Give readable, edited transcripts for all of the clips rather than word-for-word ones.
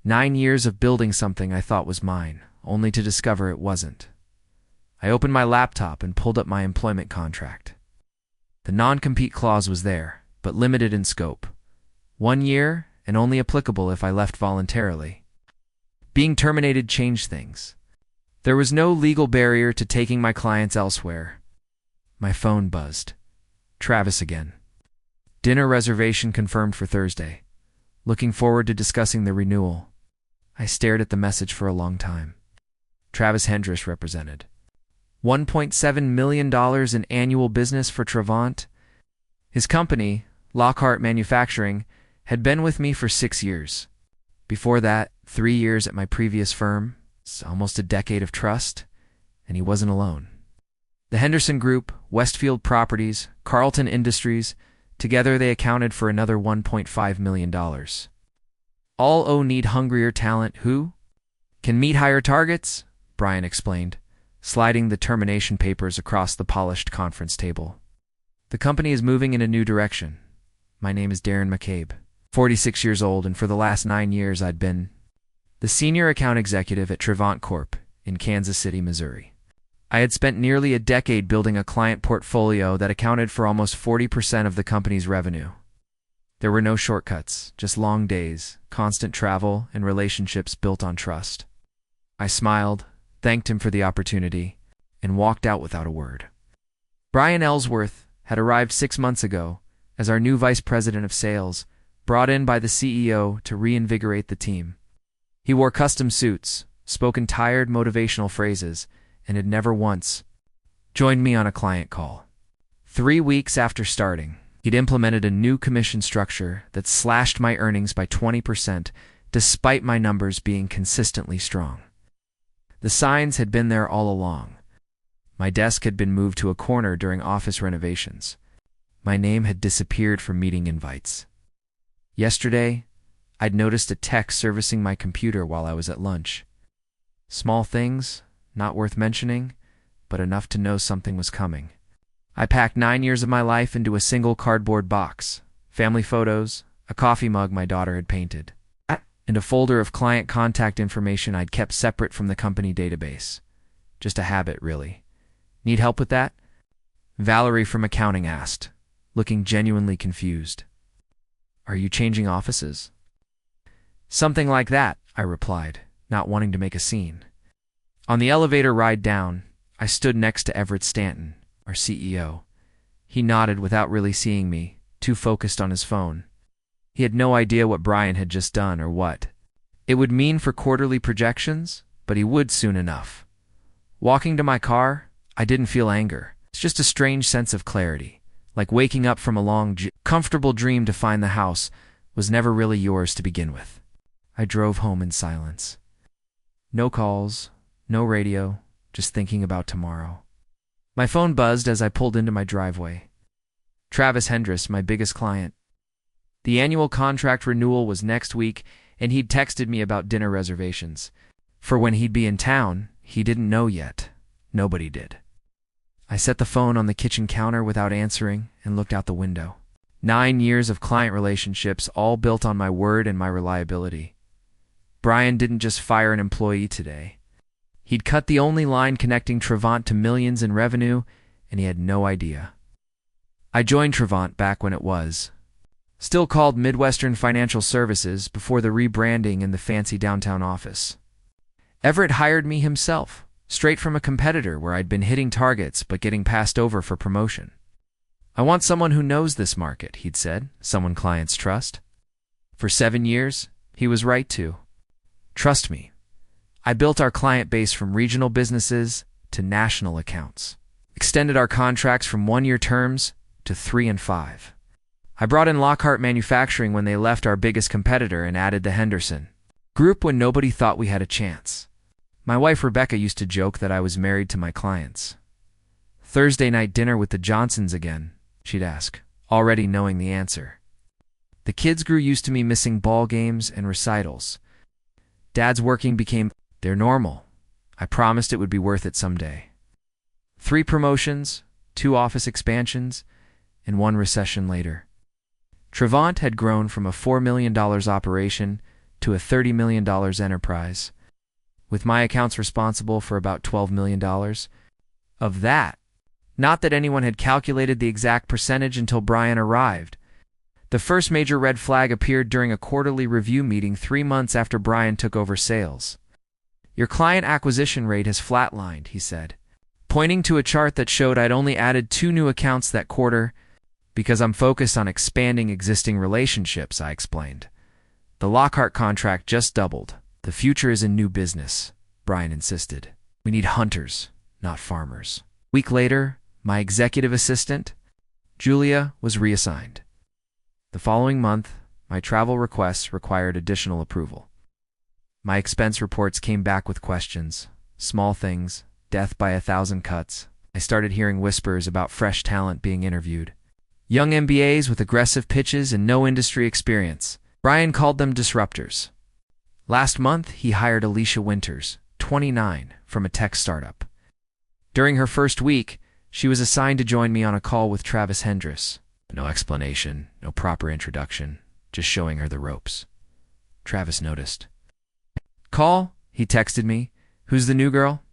9 years of building something I thought was mine, only to discover it wasn't. I opened my laptop and pulled up my employment contract. The non-compete clause was there, but limited in scope. 1 year and only applicable if I left voluntarily. Being terminated changed things. There was no legal barrier to taking my clients elsewhere. My phone buzzed. Travis again. Dinner reservation confirmed for Thursday. Looking forward to discussing the renewal. I stared at the message for a long time. Travis Hendress represented. $1.7 million in annual business for Trevant. His company, Lockhart Manufacturing, had been with me for 6 years. Before that, 3 years at my previous firm, almost a decade of trust, and he wasn't alone. The Henderson Group, Westfield Properties, Carlton Industries, together they accounted for another $1.5 million. All need hungrier talent who can meet higher targets, Brian explained, sliding the termination papers across the polished conference table. The company is moving in a new direction. My name is Darren McCabe, 46 years old, and for the last 9 years I'd been the senior account executive at Trevant Corp. In Kansas City, Missouri. I had spent nearly a decade building a client portfolio that accounted for almost 40% of the company's revenue. There were no shortcuts, just long days, constant travel, and relationships built on trust. I smiled, thanked him for the opportunity, and walked out without a word. Brian Ellsworth had arrived 6 months ago as our new vice president of sales, brought in by the CEO to reinvigorate the team. He wore custom suits, spoke in tired motivational phrases, and had never once joined me on a client call. 3 weeks after starting, he'd implemented a new commission structure that slashed my earnings by 20%, despite my numbers being consistently strong. The signs had been there all along. My desk had been moved to a corner during office renovations. My name had disappeared from meeting invites. Yesterday, I'd noticed a text servicing my computer while I was at lunch. Small things, not worth mentioning, but enough to know something was coming. I packed 9 years of my life into a single cardboard box, family photos, a coffee mug my daughter had painted, and a folder of client contact information I'd kept separate from the company database. Just a habit, really. Need help with that? Valerie from accounting asked, looking genuinely confused. Are you changing offices? Something like that, I replied, not wanting to make a scene. On the elevator ride down, I stood next to Everett Stanton, our CEO. He nodded without really seeing me, too focused on his phone. He had no idea what Brian had just done or what it would mean for quarterly projections, but he would soon enough. Walking to my car, I didn't feel anger. It's just a strange sense of clarity, like waking up from a long, comfortable dream to find the house was never really yours to begin with. I drove home in silence. No calls, no radio, just thinking about tomorrow. My phone buzzed as I pulled into my driveway. Travis Hendress, my biggest client. The annual contract renewal was next week, and he'd texted me about dinner reservations. For when he'd be in town, he didn't know yet. Nobody did. I set the phone on the kitchen counter without answering and looked out the window. 9 years of client relationships, all built on my word and my reliability. Brian didn't just fire an employee today. He'd cut the only line connecting Trevant to millions in revenue, and he had no idea. I joined Trevant back when it was still called Midwestern Financial Services before the rebranding in the fancy downtown office. Everett hired me himself, straight from a competitor where I'd been hitting targets but getting passed over for promotion. I want someone who knows this market, he'd said, someone clients trust. For 7 years, he was right to. Trust me. I built our client base from regional businesses to national accounts, extended our contracts from 1-year terms to 3 and 5. I brought in Lockhart Manufacturing when they left our biggest competitor and added the Henderson Group when nobody thought we had a chance. My wife Rebecca used to joke that I was married to my clients. Thursday night dinner with the Johnsons again, she'd ask, already knowing the answer. The kids grew used to me missing ball games and recitals. Dad's working became their normal. I promised it would be worth it someday. 3 promotions, 2 office expansions, and 1 recession later. Trevant had grown from a $4 million operation to a $30 million enterprise, with my accounts responsible for about $12 million. Of that, not that anyone had calculated the exact percentage until Brian arrived. The first major red flag appeared during a quarterly review meeting 3 months after Brian took over sales. "Your client acquisition rate has flatlined," he said, pointing to a chart that showed I'd only added 2 new accounts that quarter. "Because I'm focused on expanding existing relationships," I explained. "The Lockhart contract just doubled. The future is in new business," Brian insisted. "We need hunters, not farmers." A week later, my executive assistant, Julia, was reassigned. The following month, my travel requests required additional approval. My expense reports came back with questions, small things, death by 1,000 cuts. I started hearing whispers about fresh talent being interviewed. Young MBAs with aggressive pitches and no industry experience. Brian called them disruptors. Last month, he hired Alicia Winters, 29, from a tech startup. During her first week, she was assigned to join me on a call with Travis Hendris. No explanation, no proper introduction, just showing her the ropes. Travis noticed. "Call," he texted me. "Who's the new girl?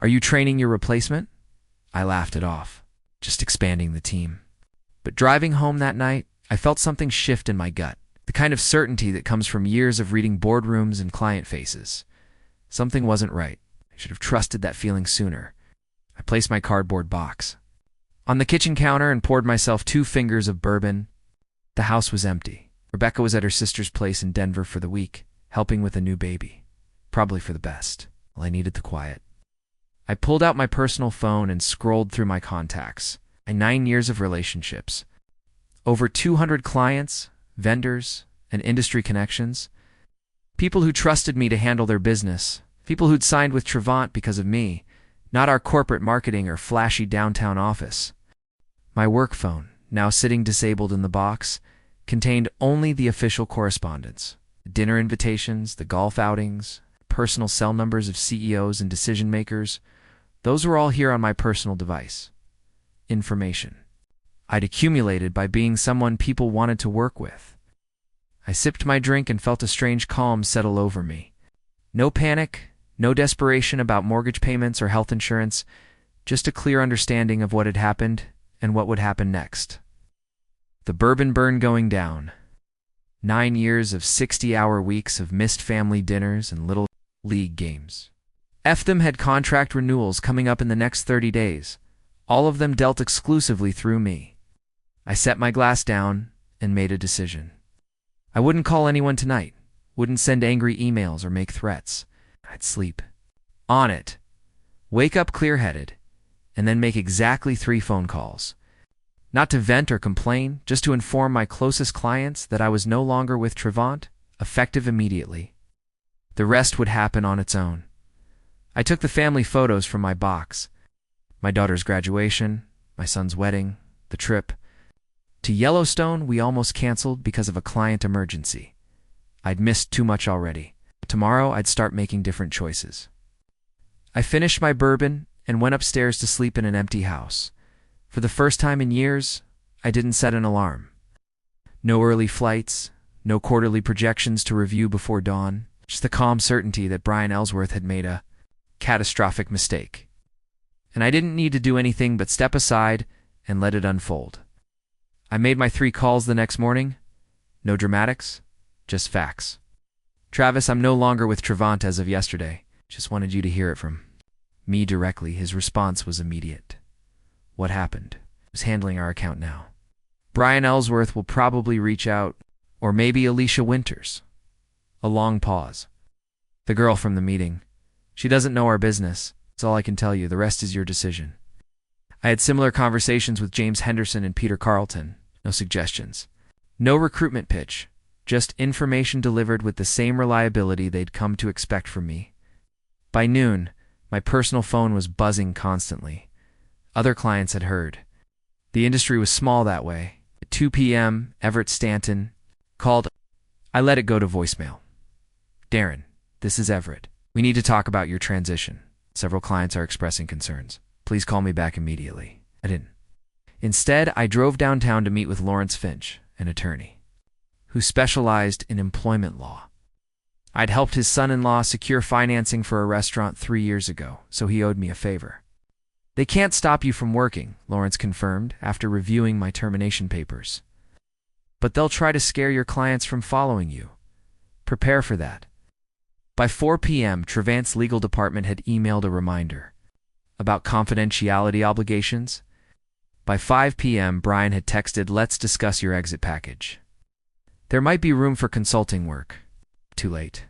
Are you training your replacement?" I laughed it off. Just expanding the team. But driving home that night, I felt something shift in my gut. The kind of certainty that comes from years of reading boardrooms and client faces. Something wasn't right. I should have trusted that feeling sooner. I placed my cardboard box on the kitchen counter and poured myself 2 fingers of bourbon. The house was empty. Rebecca was at her sister's place in Denver for the week, helping with a new baby. Probably for the best. Well, I needed the quiet. I pulled out my personal phone and scrolled through my contacts. 9 years of relationships. Over 200 clients, vendors, and industry connections. People who trusted me to handle their business. People who'd signed with Trevant because of me, not our corporate marketing or flashy downtown office. My work phone, now sitting disabled in the box, contained only the official correspondence. The dinner invitations, the golf outings, personal cell numbers of CEOs and decision makers. Those were all here on my personal device. Information I'd accumulated by being someone people wanted to work with. I sipped my drink and felt a strange calm settle over me. No panic, no desperation about mortgage payments or health insurance, just a clear understanding of what had happened and what would happen next. The bourbon burn going down. 9 years of 60-hour weeks of missed family dinners and little league games. F them had contract renewals coming up in the next 30 days. All of them dealt exclusively through me. I set my glass down and made a decision. I wouldn't call anyone tonight, wouldn't send angry emails or make threats. I'd sleep. On it. Wake up clear-headed, and then make exactly 3 phone calls. Not to vent or complain, just to inform my closest clients that I was no longer with Trevant, effective immediately. The rest would happen on its own. I took the family photos from my box. My daughter's graduation, my son's wedding, the trip. To Yellowstone, we almost canceled because of a client emergency. I'd missed too much already. Tomorrow, I'd start making different choices. I finished my bourbon and went upstairs to sleep in an empty house. For the first time in years, I didn't set an alarm. No early flights, no quarterly projections to review before dawn, just the calm certainty that Brian Ellsworth had made a catastrophic mistake. And I didn't need to do anything but step aside and let it unfold. I made my 3 calls the next morning. No dramatics, just facts. "Travis, I'm no longer with Trevant as of yesterday. Just wanted you to hear it from me directly." His response was immediate. "What happened?" "Who's handling our account now?" "Brian Ellsworth will probably reach out, or maybe Alicia Winters." A long pause. "The girl from the meeting. She doesn't know our business. That's all I can tell you. The rest is your decision." I had similar conversations with James Henderson and Peter Carlton. No suggestions. No recruitment pitch. Just information delivered with the same reliability they'd come to expect from me. By noon, my personal phone was buzzing constantly. Other clients had heard. The industry was small that way. At 2 p.m., Everett Stanton called. I let it go to voicemail. "Darren, this is Everett. We need to talk about your transition. Several clients are expressing concerns. Please call me back immediately." I didn't. Instead, I drove downtown to meet with Lawrence Finch, an attorney, who specialized in employment law. I'd helped his son-in-law secure financing for a restaurant 3 years ago, so he owed me a favor. They can't stop you from working, Lawrence confirmed after reviewing my termination papers. But they'll try to scare your clients from following you. Prepare for that. By 4 p.m., Trevant's legal department had emailed a reminder about confidentiality obligations. By 5 p.m., Brian had texted, "Let's discuss your exit package. There might be room for consulting work." Too late.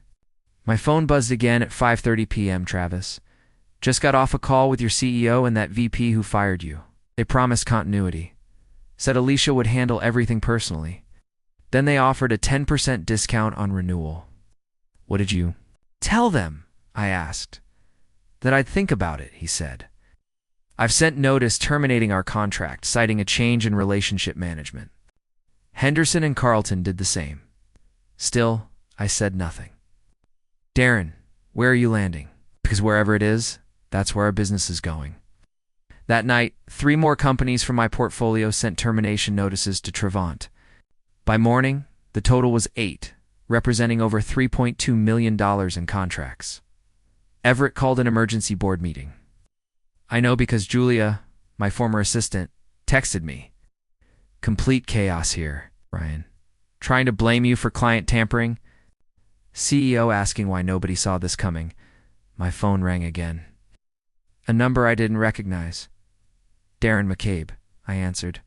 My phone buzzed again at 5:30 p.m., Travis. "Just got off a call with your CEO and that VP who fired you. They promised continuity. Said Alicia would handle everything personally. Then they offered a 10% discount on renewal." "What did you tell them?" I asked. "That I'd think about it," he said. "I've sent notice terminating our contract, citing a change in relationship management. Henderson and Carlton did the same." Still, I said nothing. "Darren, where are you landing? Because wherever it is, that's where our business is going." That night, 3 more companies from my portfolio sent termination notices to Trevant. By morning, the total was 8, representing over $3.2 million in contracts. Everett called an emergency board meeting. I know because Julia, my former assistant, texted me. "Complete chaos here, Brian. Trying to blame you for client tampering." CEO asking why nobody saw this coming. My phone rang again. A number I didn't recognize. "Darren McCabe," I answered.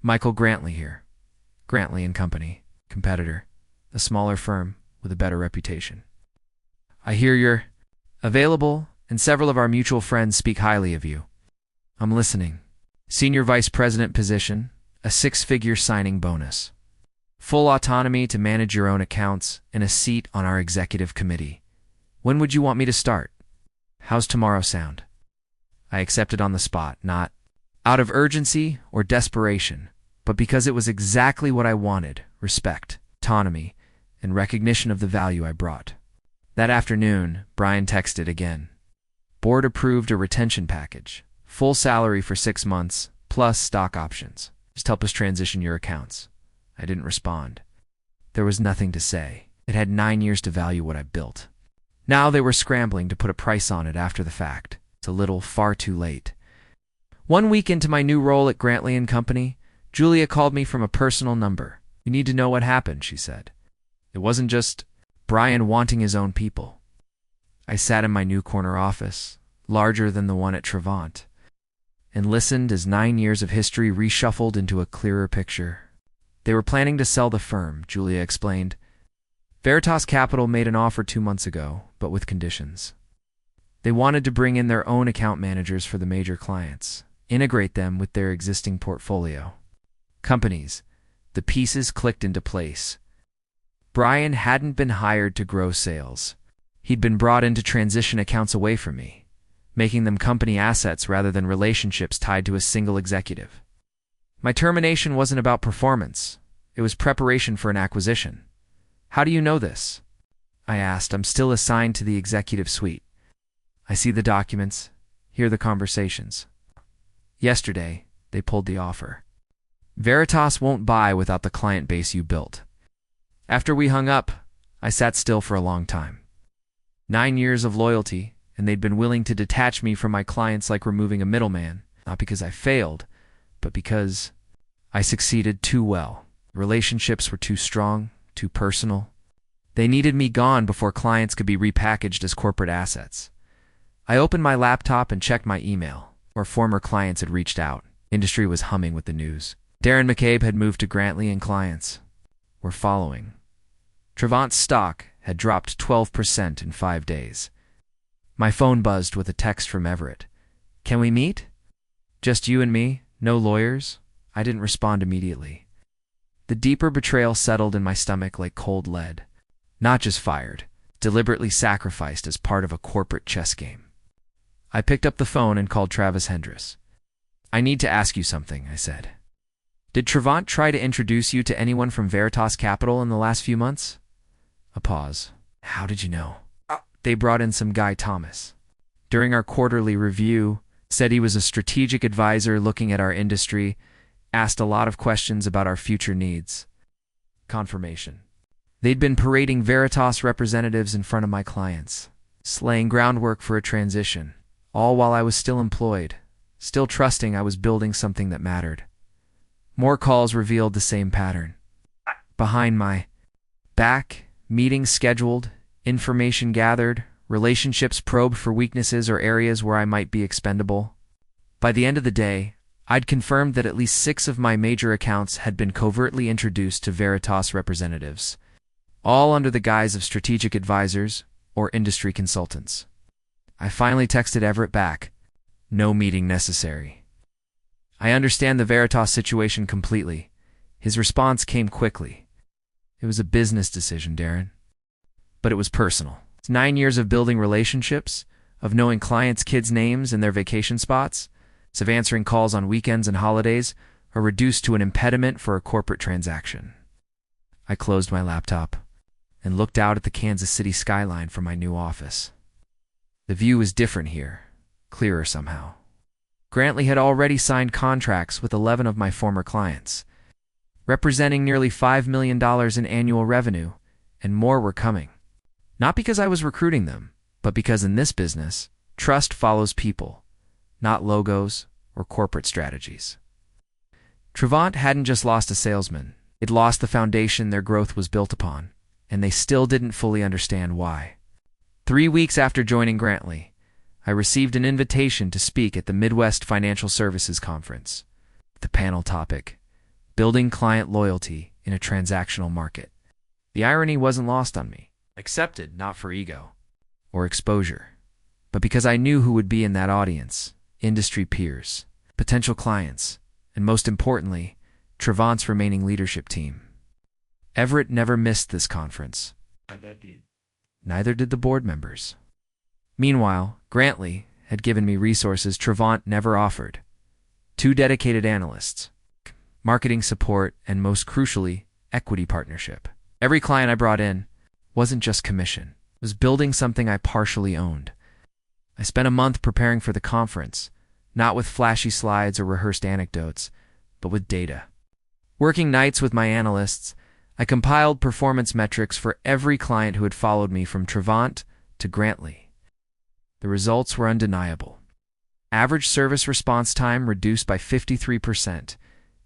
"Michael Grantley here. Grantley and Company, competitor, a smaller firm with a better reputation. I hear you're available, and several of our mutual friends speak highly of you." "I'm listening. Senior vice president position, a 6-figure signing bonus. Full autonomy to manage your own accounts, and a seat on our executive committee. When would you want me to start? How's tomorrow sound?" I accepted on the spot, not out of urgency or desperation, but because it was exactly what I wanted: respect, autonomy, and recognition of the value I brought. That afternoon, Brian texted again. "Board approved a retention package. Full salary for 6 months, plus stock options. Just help us transition your accounts." I didn't respond. There was nothing to say. It had 9 years to value what I built. Now they were scrambling to put a price on it after the fact. It's a little far too late. 1 week into my new role at Grantley and Company, Julia called me from a personal number. "You need to know what happened," she said. It wasn't just Brian wanting his own people. I sat in my new corner office, larger than the one at Trevant, and listened as 9 years of history reshuffled into a clearer picture. They were planning to sell the firm, Julia explained. Veritas Capital made an offer 2 months ago, but with conditions. They wanted to bring in their own account managers for the major clients, integrate them with their existing portfolio companies. The pieces clicked into place. Brian hadn't been hired to grow sales. He'd been brought in to transition accounts away from me, making them company assets rather than relationships tied to a single executive. My termination wasn't about performance. It was preparation for an acquisition. "How do you know this?" I asked. "I'm still assigned to the executive suite. I see the documents, hear the conversations. Yesterday, they pulled the offer. Veritas won't buy without the client base you built." After we hung up, I sat still for a long time. 9 years of loyalty, and they'd been willing to detach me from my clients like removing a middleman, not because I failed, but because I succeeded too well. Relationships were too strong, too personal. They needed me gone before clients could be repackaged as corporate assets. I opened my laptop and checked my email, where former clients had reached out. Industry was humming with the news. Darren McCabe had moved to Grantley, and clients were following. Trevant's stock had dropped 12% in 5 days. My phone buzzed with a text from Everett. "Can we meet? Just you and me? No lawyers?" I didn't respond immediately. The deeper betrayal settled in my stomach like cold lead. Not just fired, deliberately sacrificed as part of a corporate chess game. I picked up the phone and called Travis Hendress. "I need to ask you something," I said. "Did Trevant try to introduce you to anyone from Veritas Capital in the last few months?" A pause. "How did you know?" "They brought in some guy Thomas. During our quarterly review, said he was a strategic advisor looking at our industry, asked a lot of questions about our future needs." Confirmation. They'd been parading Veritas representatives in front of my clients, laying groundwork for a transition, all while I was still employed, still trusting I was building something that mattered. More calls revealed the same pattern. Behind my back, meetings scheduled, information gathered, relationships probed for weaknesses or areas where I might be expendable. By the end of the day, I'd confirmed that at least 6 of my major accounts had been covertly introduced to Veritas representatives, all under the guise of strategic advisors or industry consultants. I finally texted Everett back, "No meeting necessary." I understand the Veritas situation completely. His response came quickly. "It was a business decision, Darren." But it was personal. It's 9 years of building relationships, of knowing clients' kids' names and their vacation spots, of answering calls on weekends and holidays, are reduced to an impediment for a corporate transaction. I closed my laptop and looked out at the Kansas City skyline from my new office. The view was different here, clearer somehow. Grantley had already signed contracts with 11 of my former clients, representing nearly $5 million in annual revenue, and more were coming. Not because I was recruiting them, but because in this business, trust follows people, not logos or corporate strategies. Trevant hadn't just lost a salesman, it lost the foundation their growth was built upon, and they still didn't fully understand why. 3 weeks after joining Grantley, I received an invitation to speak at the Midwest Financial Services Conference. The panel topic, Building Client Loyalty in a Transactional Market. The irony wasn't lost on me. Accepted not for ego or exposure, but because I knew who would be in that audience: industry peers, potential clients, and most importantly, Trevant's remaining leadership team. Everett never missed this conference. Neither did the board members. Meanwhile, Grantley had given me resources Trevant never offered: 2 dedicated analysts, marketing support, and most crucially, equity partnership. Every client I brought in wasn't just commission. It was building something I partially owned. I spent a month preparing for the conference, not with flashy slides or rehearsed anecdotes, but with data. Working nights with my analysts, I compiled performance metrics for every client who had followed me from Trevant to Grantley. The results were undeniable. Average service response time reduced by 53%,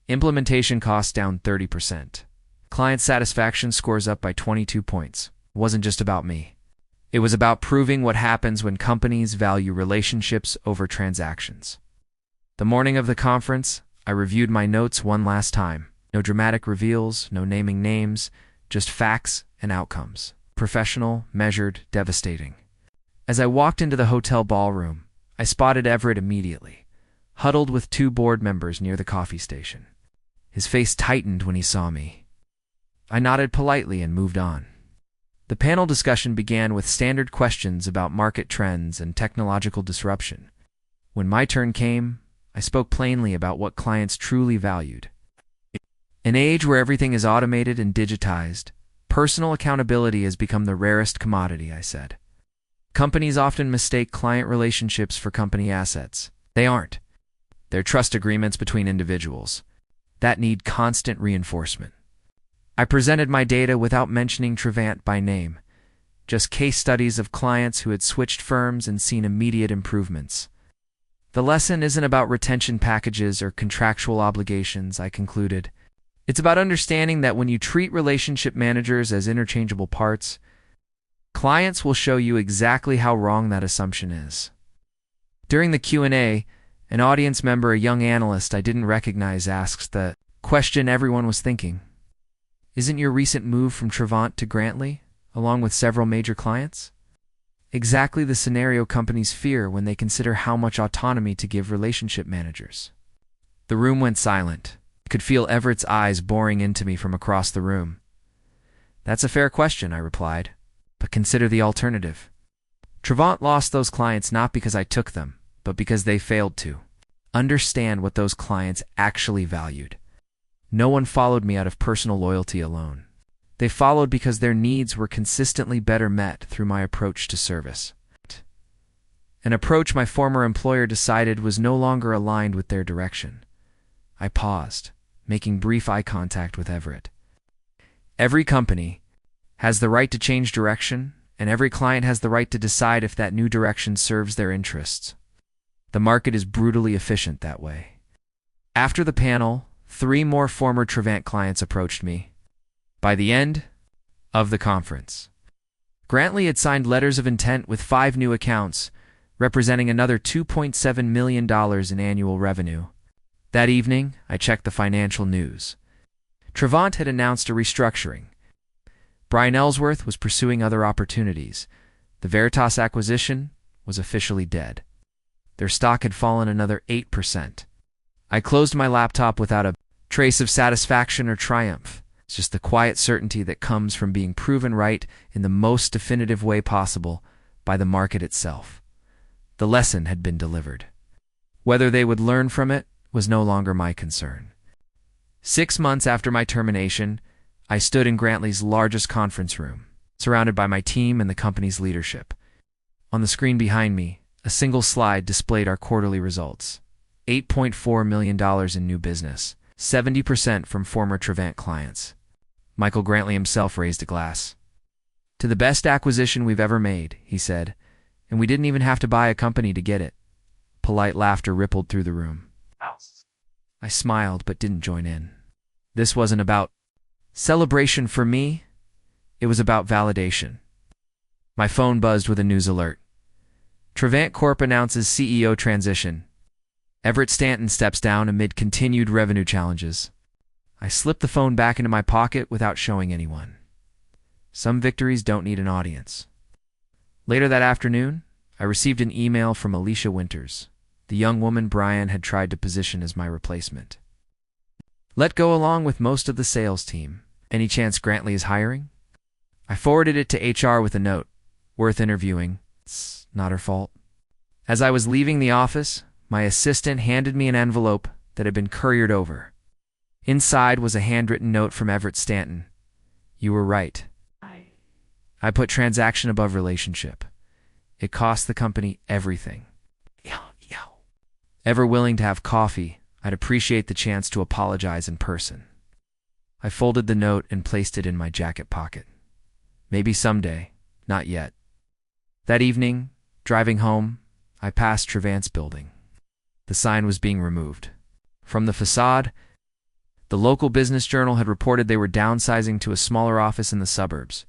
implementation costs down 30%. Client satisfaction scores up by 22 points. It wasn't just about me. It was about proving what happens when companies value relationships over transactions. The morning of the conference, I reviewed my notes one last time. No dramatic reveals, no naming names, just facts and outcomes. Professional, measured, devastating. As I walked into the hotel ballroom, I spotted Everett immediately, huddled with 2 board members near the coffee station. His face tightened when he saw me. I nodded politely and moved on. The panel discussion began with standard questions about market trends and technological disruption. When my turn came, I spoke plainly about what clients truly valued. In an age where everything is automated and digitized, personal accountability has become the rarest commodity, I said. Companies often mistake client relationships for company assets. They aren't. They're trust agreements between individuals that need constant reinforcement. I presented my data without mentioning Trevant by name, just case studies of clients who had switched firms and seen immediate improvements. The lesson isn't about retention packages or contractual obligations, I concluded. It's about understanding that when you treat relationship managers as interchangeable parts, clients will show you exactly how wrong that assumption is. During the Q&A, an audience member, a young analyst I didn't recognize, asked the question everyone was thinking. Isn't your recent move from Trevant to Grantley, along with several major clients, exactly the scenario companies fear when they consider how much autonomy to give relationship managers? The room went silent. I could feel Everett's eyes boring into me from across the room. That's a fair question, I replied, but consider the alternative. Trevant lost those clients not because I took them, but because they failed to understand what those clients actually valued. No one followed me out of personal loyalty alone. They followed because their needs were consistently better met through my approach to service. An approach my former employer decided was no longer aligned with their direction. I paused, making brief eye contact with Everett. Every company, has the right to change direction, and every client has the right to decide if that new direction serves their interests. The market is brutally efficient that way. After the panel, 3 more former Trevant clients approached me. By the end of the conference, Grantley had signed letters of intent with 5 new accounts, representing another $2.7 million in annual revenue. That evening, I checked the financial news. Trevant had announced a restructuring. Brian Ellsworth was pursuing other opportunities. The Veritas acquisition was officially dead. Their stock had fallen another 8%. I closed my laptop without a trace of satisfaction or triumph. It's just the quiet certainty that comes from being proven right in the most definitive way possible by the market itself. The lesson had been delivered. Whether they would learn from it was no longer my concern. 6 months after my termination, I stood in Grantley's largest conference room, surrounded by my team and the company's leadership. On the screen behind me, a single slide displayed our quarterly results. $8.4 million in new business, 70% from former Trevant clients. Michael Grantley himself raised a glass. "To the best acquisition we've ever made," he said, "and we didn't even have to buy a company to get it." Polite laughter rippled through the room. I smiled but didn't join in. This wasn't about celebration for me. It was about validation. My phone buzzed with a news alert. Trevant Corp announces CEO transition. Everett Stanton steps down amid continued revenue challenges. I slipped the phone back into my pocket without showing anyone. Some victories don't need an audience. Later that afternoon, I received an email from Alicia Winters, the young woman Brian had tried to position as my replacement. "Let go along with most of the sales team. Any chance Grantley is hiring?" I forwarded it to HR with a note. "Worth interviewing. It's not her fault." As I was leaving the office, my assistant handed me an envelope that had been couriered over. Inside was a handwritten note from Everett Stanton. "You were right. I put transaction above relationship. It cost the company everything. Ever willing to have coffee, I'd appreciate the chance to apologize in person." I folded the note and placed it in my jacket pocket. Maybe someday, not yet. That evening, driving home, I passed Trevant's building. The sign was being removed. From the facade, the local business journal had reported they were downsizing to a smaller office in the suburbs.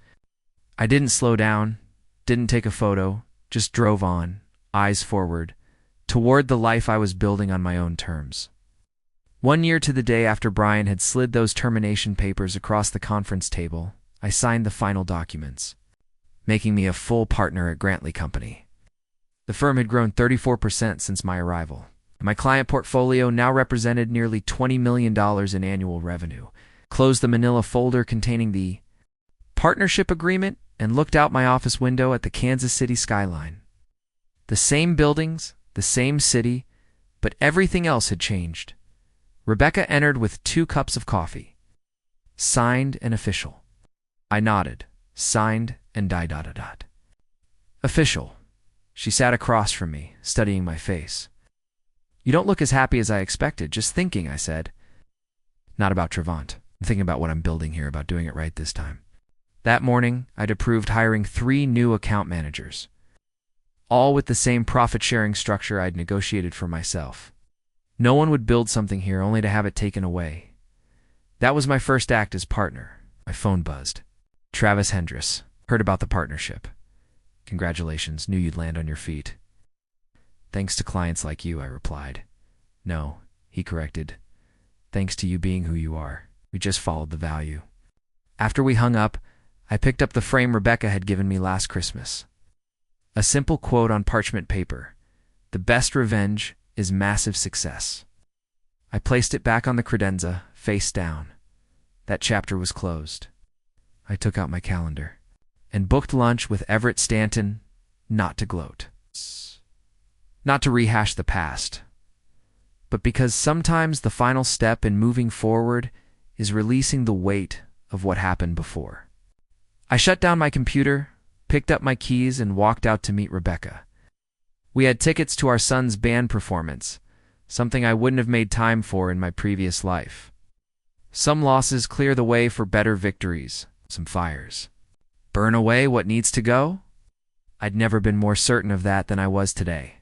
I didn't slow down, didn't take a photo, just drove on, eyes forward, toward the life I was building on my own terms. 1 year to the day after Brian had slid those termination papers across the conference table, I signed the final documents, making me a full partner at Grantley Company. The firm had grown 34% since my arrival. My client portfolio now represented nearly $20 million in annual revenue. Closed the manila folder containing the partnership agreement and looked out my office window at the Kansas City skyline. The same buildings, the same city, but everything else had changed. Rebecca entered with 2 cups of coffee. Signed and official. I nodded. Signed and ... Official. She sat across from me, studying my face. "You don't look as happy as I expected. Just thinking," I said. "Not about Trevant. I'm thinking about what I'm building here, about doing it right this time." That morning, I'd approved hiring 3 new account managers, all with the same profit-sharing structure I'd negotiated for myself. No one would build something here only to have it taken away. That was my first act as partner. My phone buzzed. "Travis Hendress. Heard about the partnership. Congratulations. Knew you'd land on your feet." "Thanks to clients like you," I replied. "No," he corrected. "Thanks to you being who you are. We just followed the value." After we hung up, I picked up the frame Rebecca had given me last Christmas. A simple quote on parchment paper. "The best revenge is massive success." I placed it back on the credenza, face down. That chapter was closed. I took out my calendar and booked lunch with Everett Stanton, not to gloat, not to rehash the past, but because sometimes the final step in moving forward is releasing the weight of what happened before. I shut down my computer, picked up my keys, and walked out to meet Rebecca. We had tickets to our son's band performance, something I wouldn't have made time for in my previous life. Some losses clear the way for better victories, some fires. Burn away what needs to go? I'd never been more certain of that than I was today.